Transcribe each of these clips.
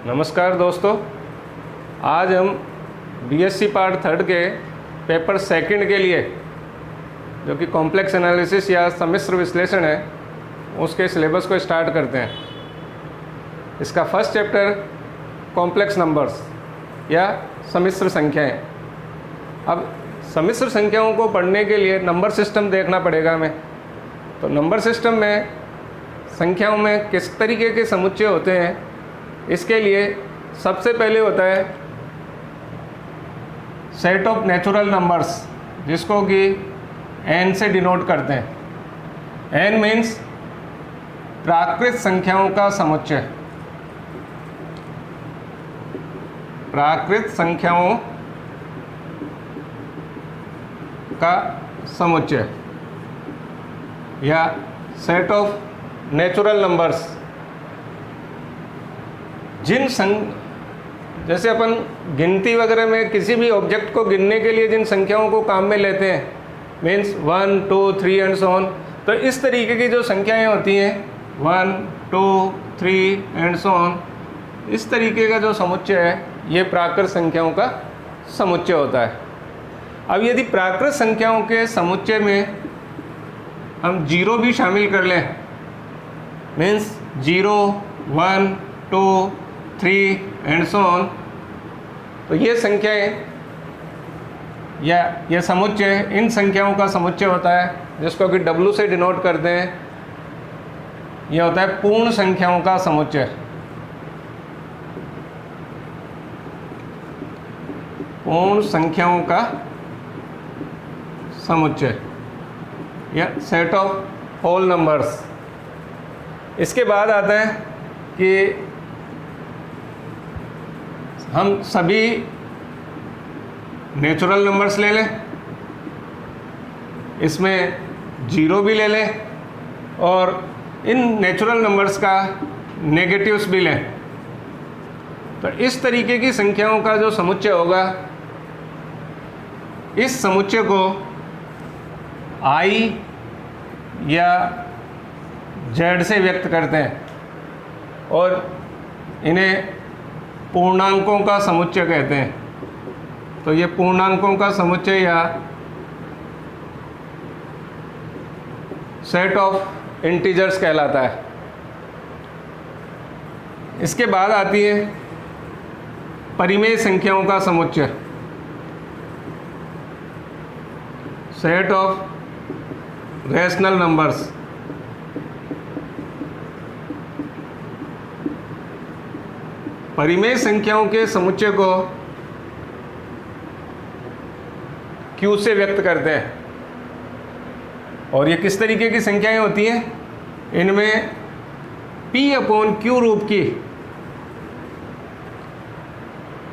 नमस्कार दोस्तों, आज हम बीएससी पार्ट 3 के पेपर 2 के लिए जो कि कॉम्प्लेक्स एनालिसिस या सम्मिश्र विश्लेषण है उसके सिलेबस को स्टार्ट करते हैं। इसका फर्स्ट चैप्टर कॉम्प्लेक्स नंबर्स या सम्मिश्र संख्याएं। अब सम्मिश्र संख्याओं को पढ़ने के लिए नंबर सिस्टम देखना पड़ेगा हमें। तो नंबर सिस्टम में संख्याओं में किस तरीके के समुच्चय होते हैं, इसके लिए सबसे पहले होता है सेट ऑफ नेचुरल नंबर्स, जिसको कि n से डिनोट करते हैं। n मीन्स प्राकृत संख्याओं का समुच्चय। प्राकृत संख्याओं का समुच्चय या सेट ऑफ नेचुरल नंबर्स। जैसे अपन गिनती वगैरह में किसी भी ऑब्जेक्ट को गिनने के लिए जिन संख्याओं को काम में लेते हैं, मीन्स 1, 2, 3 एंड सो ऑन, तो इस तरीके की जो संख्याएं होती हैं 1, 2, 3 एंड सो ऑन, इस तरीके का जो समुच्चय है ये प्राकृत संख्याओं का समुच्चय होता है। अब यदि प्राकृत संख्याओं के समुच्चय में हम 0 भी शामिल कर लें, मीन्स 0, 1, 2, 3 एंड सो ऑन, तो ये संख्याएं या ये समुच्चय इन संख्याओं का समुच्चय होता है, जिसको कि W से डिनोट करते हैं। यह होता है पूर्ण संख्याओं का समुच्चय। पूर्ण संख्याओं का समुच्चय या सेट ऑफ होल नंबर्स। इसके बाद आता है कि हम सभी नेचुरल नंबर्स ले लें, इसमें 0 भी ले लें और इन नेचुरल नंबर्स का नेगेटिव्स भी लें। तो इस तरीके की संख्याओं का जो समुच्चय होगा, इस समुच्चय को I या Z से व्यक्त करते हैं और इन्हें पूर्णांकों का समुच्चय कहते हैं। तो ये पूर्णांकों का समुच्चय या सेट ऑफ इंटीजर्स कहलाता है। इसके बाद आती है परिमेय संख्याओं का समुच्चय, सेट ऑफ रैशनल नंबर्स। परिमेय संख्याओं के समुच्चय को Q से व्यक्त करते हैं। और ये किस तरीके की संख्याएं होती हैं? इनमें P/Q रूप की,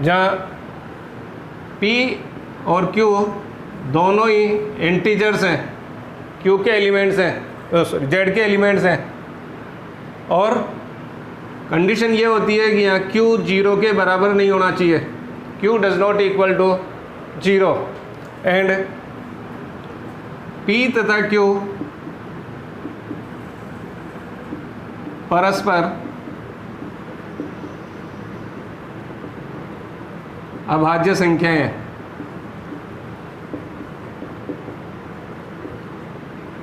जहाँ P और Q दोनों ही इंटीजर्स हैं, Q के एलिमेंट्स हैं, Z के एलिमेंट्स हैं, और कंडीशन ये होती है कि यहाँ Q 0 के बराबर नहीं होना चाहिए। Q does not equal to 0 and P तथा Q परस्पर अभाज्य संख्याएं हैं।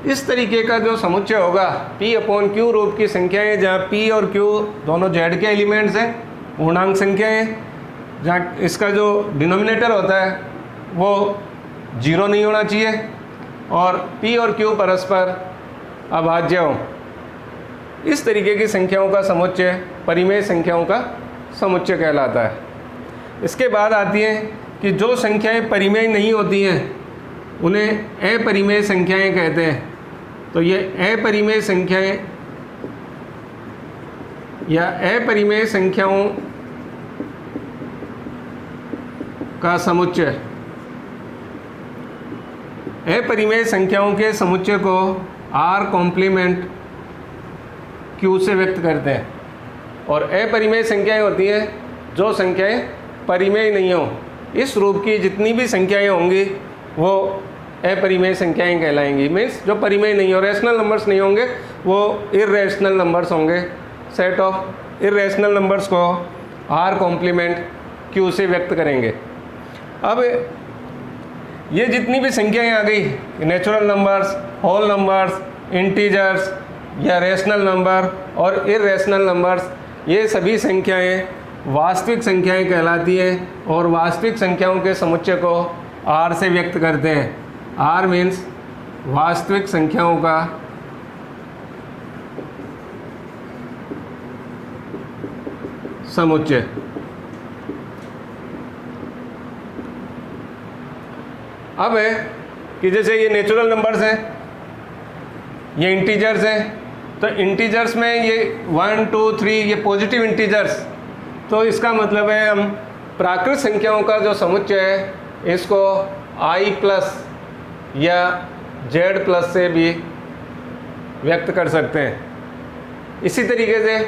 इस तरीके का जो समुच्चय होगा P/Q रूप की संख्याएं, जहाँ P और Q दोनों Z के एलिमेंट्स हैं, पूर्णांक संख्याएं, जहाँ इसका जो डिनोमिनेटर होता है वो 0 नहीं होना चाहिए और P और Q परस्पर अभाज्य हो। इस तरीके की संख्याओं का समुच्चय परिमेय संख्याओं का समुच्चय कहलाता है। इसके बाद आती है कि जो संख्याएं परिमेय नहीं होती हैं उन्हें अपरिमेय संख्याएं कहते हैं। तो ये अपरिमेय संख्याएं या अपरिमेय संख्याओं का समुच्चय, अपरिमेय संख्याओं के समुच्चय को R कॉम्प्लीमेंट Q से व्यक्त करते हैं। और अपरिमेय संख्याएं होती हैं जो संख्याएं परिमेय नहीं हो। इस रूप की जितनी भी संख्याएं होंगी वो अपरिमेय संख्याएं कहलाएंगी। मीन्स जो परिमेय नहीं हो, रैशनल नंबर्स नहीं होंगे, वो इर्रेशनल नंबर्स होंगे। सेट ऑफ इरेशनल नंबर्स को आर कॉम्प्लीमेंट क्यू से व्यक्त करेंगे। अब ये जितनी भी संख्याएं आ गई, natural numbers, whole numbers, integers या रेशनल नंबर और इरेशनल नंबर्स, ये सभी संख्याएं वास्तविक संख्याएं कहलाती हैं और वास्तविक संख्याओं के समुच्चय को आर से व्यक्त करते हैं। आर मीन्स वास्तविक संख्याओं का समुच्चय। अब है कि जैसे ये नेचुरल नंबर्स हैं, ये इंटीजर्स हैं, तो इंटीजर्स में ये 1 2 3 ये पॉजिटिव इंटीजर्स, तो इसका मतलब है हम प्राकृत संख्याओं का जो समुच्चय है इसको i प्लस या z प्लस से भी व्यक्त कर सकते हैं। इसी तरीके से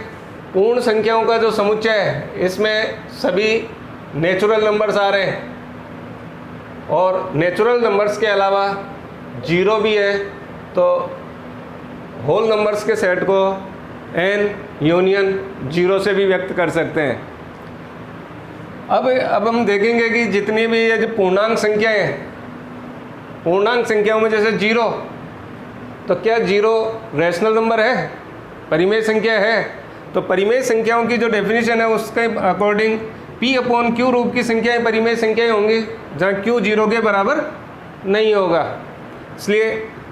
पूर्ण संख्याओं का जो समुच्चय है इसमें सभी नेचुरल नंबर्स आ रहे हैं और नेचुरल नंबर्स के अलावा जीरो भी है, तो होल नंबर्स के सेट को n यूनियन जीरो से भी व्यक्त कर सकते हैं। अब हम देखेंगे कि जितनी भी ये जो पूर्णांक संख्याएं हैं, पूर्णांक संख्याओं में जैसे जीरो, तो क्या जीरो रैशनल नंबर है, परिमेय संख्या है? तो परिमेय संख्याओं की जो डेफिनेशन है उसके अकॉर्डिंग P/Q रूप की संख्याएं परिमेय संख्याएं होंगी जहाँ Q जीरो के बराबर नहीं होगा। इसलिए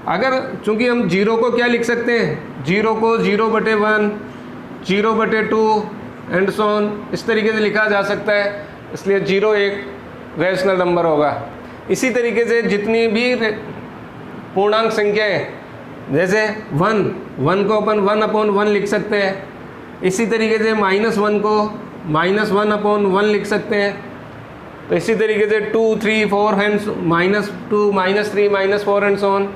अगर चूंकि हम जीरो को क्या लिख सकते हैं, जीरो को 0/1, 0/2 एंड सो ऑन, इस तरीके से लिखा जा सकता है, इसलिए जीरो एक रैशनल नंबर होगा। इसी तरीके से जितनी भी पूर्णांक संख्याएं, जैसे 1 को अपन 1/1 लिख सकते हैं, इसी तरीके से -1 को -1/1 लिख सकते हैं, तो इसी तरीके से 2 3 4 एंड -2 -3 -4 एंड सो ऑन।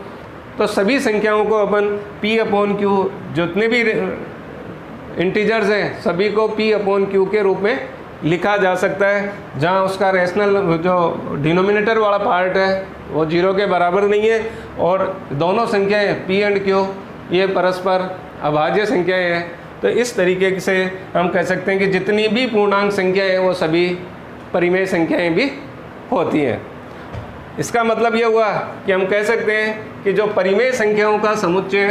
तो सभी संख्याओं को अपन P/Q, जितने भी इंटीजर्स हैं सभी को P/Q के रूप में लिखा जा सकता है, जहां उसका रैशनल जो डिनोमिनेटर वाला पार्ट है वो जीरो के बराबर नहीं है और दोनों संख्याएं P एंड Q ये परस्पर अभाज्य संख्याएं हैं। तो इस तरीके से हम कह सकते हैं कि जितनी भी पूर्णांक संख्याएं हैं वो सभी परिमेय संख्याएं भी होती हैं। इसका मतलब ये हुआ कि हम कह सकते हैं कि जो परिमेय संख्याओं का समुच्चय,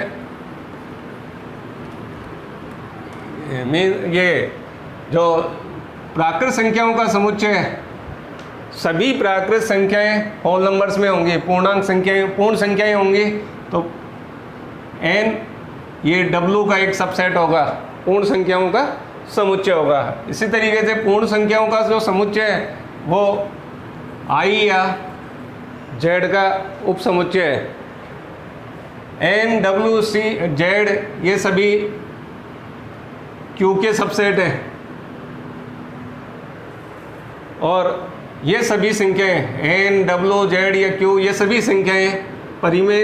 ये जो प्राकृत संख्याओं का समुच्चय है, सभी प्राकृत संख्याएं होल नंबर्स में होंगी, पूर्णांक संख्याएं पूर्ण संख्याएं होंगी, तो n ये W का एक सबसेट होगा, पूर्ण संख्याओं का समुच्चय होगा। इसी तरीके से पूर्ण संख्याओं का जो समुच्चय है वो I या Z का उप समुच्चय है। N W C Z ये सभी Q के सबसेट हैं और ये सभी संख्याएं N W Z या Q ये सभी संख्याएं परिमेय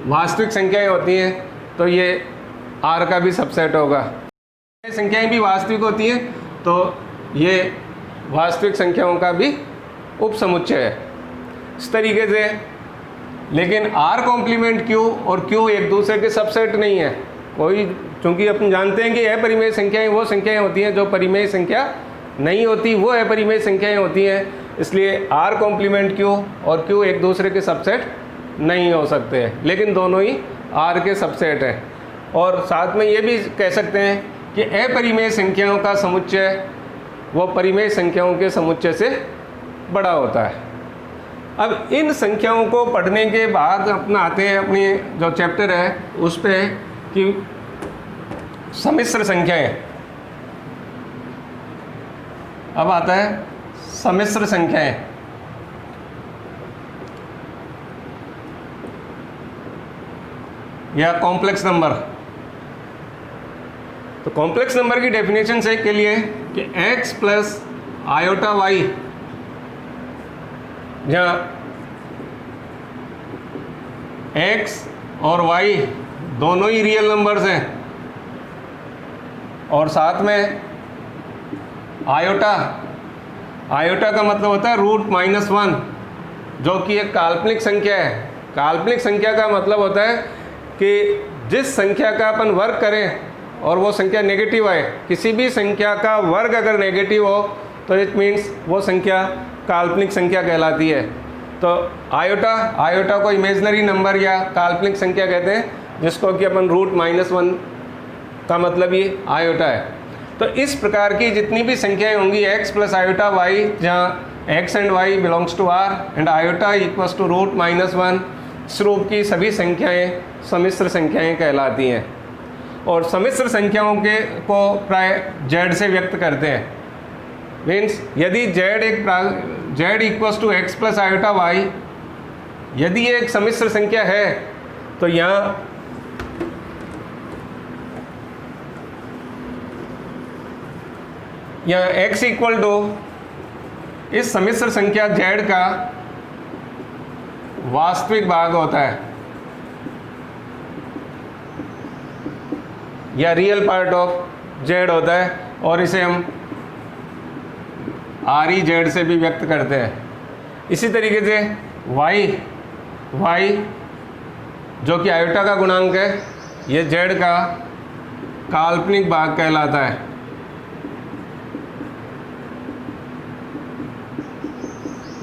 वास्तविक संख्याएं होती हैं, तो ये R का भी सबसेट होगा। संख्याएं भी वास्तविक होती हैं तो ये वास्तविक संख्याओं का भी उप समुच्चय है। इस तरीके से, लेकिन R कॉम्प्लीमेंट Q और Q एक दूसरे के सबसेट नहीं है कोई, क्योंकि अपन जानते हैं कि अपरिमेय संख्याएं वो संख्याएं होती हैं, जो परिमेय संख्या नहीं होती वो अपरिमेय संख्याएं होती हैं। इसलिए R कॉम्प्लीमेंट Q और Q एक दूसरे के सबसेट नहीं हो सकते हैं, लेकिन दोनों ही R के सबसेट हैं। और साथ में ये भी कह सकते हैं कि अपरिमेय संख्याओं का समुच्चय वो परिमेय संख्याओं के समुच्चय से बड़ा होता है। अब इन संख्याओं को पढ़ने के बाद अपना आते हैं अपनी जो चैप्टर है उस पे कि सम्मिश्र संख्याएं। अब आता है सम्मिश्र संख्याएं। या कॉम्प्लेक्स नंबर। तो कॉम्प्लेक्स नंबर की डेफिनेशन से के लिए कि x प्लस आयोटा y, जहाँ x और y दोनों ही रियल नंबर्स हैं और साथ में आयोटा का मतलब होता है √-1, जो कि एक काल्पनिक संख्या है। काल्पनिक संख्या का मतलब होता है कि जिस संख्या का अपन वर्ग करें और वो संख्या नेगेटिव है, किसी भी संख्या का वर्ग अगर नेगेटिव हो तो इट मीन्स वो संख्या काल्पनिक संख्या कहलाती है। तो आयोटा को इमेजनरी नंबर या काल्पनिक संख्या कहते हैं, जिसको कि अपन √-1 का मतलब ये आयोटा है। तो इस प्रकार की जितनी भी संख्याएं होंगी x प्लस आयोटा y, जहाँ x and y belongs to r and iota equals to √-1, इस रूप की सभी संख्याएं सम्मिश्र संख्याएं कहलाती हैं। और सम्मिश्र संख्याओं के को प्राय z से व्यक्त करते हैं। मीन्स यदि z equals to x plus iota y, यदि ये एक सम्मिश्र संख्या है तो यहाँ x इक्वल टू इस सम्मिश्र संख्या z का वास्तविक भाग होता है या रियल पार्ट ऑफ z होता है, और इसे हम REZ से भी व्यक्त करते हैं। इसी तरीके से y जो कि आयोटा का गुणांक है, ये z का काल्पनिक भाग कहलाता है।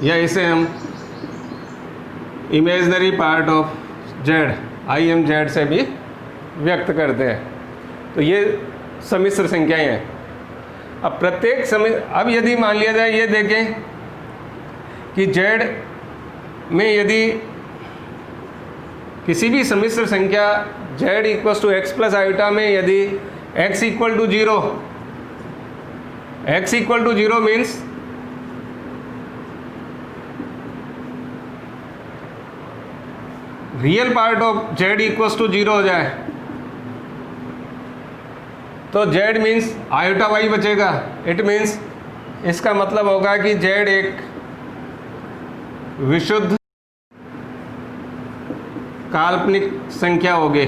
या इसे हम imaginary part of z IMZ से भी व्यक्त करते हैं। तो ये सम्मिश्र संख्याएं हैं। अब यदि मान लिया जाए, ये देखें कि z में यदि किसी भी सम्मिश्र संख्या z equals to x plus iota में यदि x equal to 0 means real part of z equals to 0 हो जाए, तो z मीन्स आयोटा y बचेगा। इट मीन्स इसका मतलब होगा कि z एक विशुद्ध काल्पनिक संख्या होगी।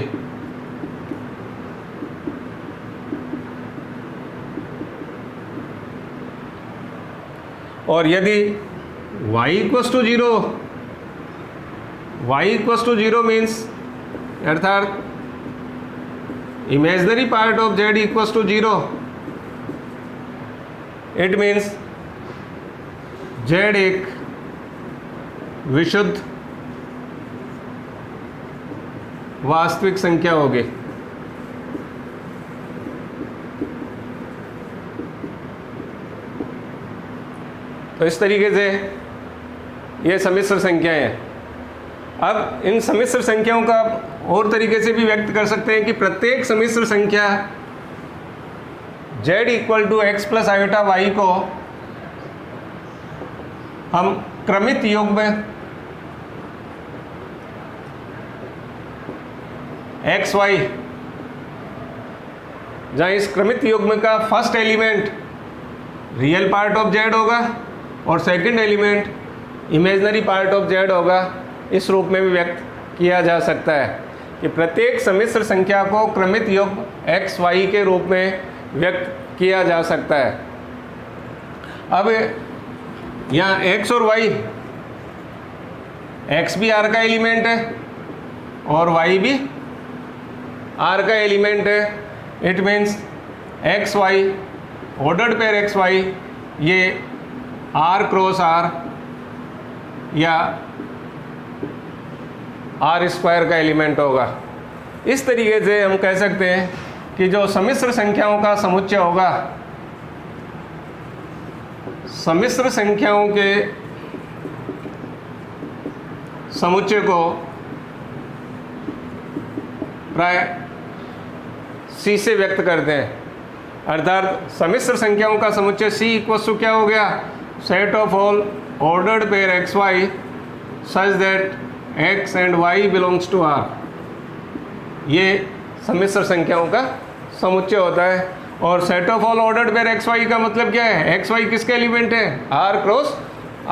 और यदि y इक्वल्स टू 0 मीन्स अर्थात imaginary part of z equals to 0, it means z एक विशुद्ध वास्तविक संख्या होगी। तो इस तरीके से ये सम्मिश्र संख्याएं हैं। अब इन सम्मिश्र संख्याओं का और तरीके से भी व्यक्त कर सकते हैं कि प्रत्येक सम्मिश्र संख्या z equal to x plus iota y को हम क्रमित युग्म x y, जहाँ इस क्रमित युग्म का first element real part of z होगा और second element imaginary part of z होगा, इस रूप में भी व्यक्त किया जा सकता है कि प्रत्येक सम्मिश्र संख्या को क्रमित युग्म x y के रूप में व्यक्त किया जा सकता है। अब यहाँ x और y, x भी r का एलिमेंट है और y भी r का एलिमेंट है। It means x y ordered pair x y ये r क्रॉस r या r स्क्वायर का एलिमेंट होगा। इस तरीके से हम कह सकते हैं कि जो सम्मिश्र संख्याओं का समुच्चय होगा, सम्मिश्र संख्याओं के समुच्चय को प्राय c से व्यक्त करते हैं। अर्थात सम्मिश्र संख्याओं का समुच्चय c इक्वल्स टू क्या हो गया, set of all ordered pair X Y such that x and y belongs to r। ये सम्मिश्र संख्याओं का समुच्चय होता है। और set of all ordered pair X Y का मतलब क्या है, एक्स वाई किसके एलिमेंट है, r क्रॉस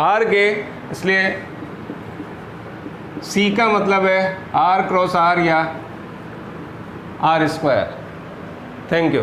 r के, इसलिए c का मतलब है r क्रॉस r या r स्क्वायर। Thank you.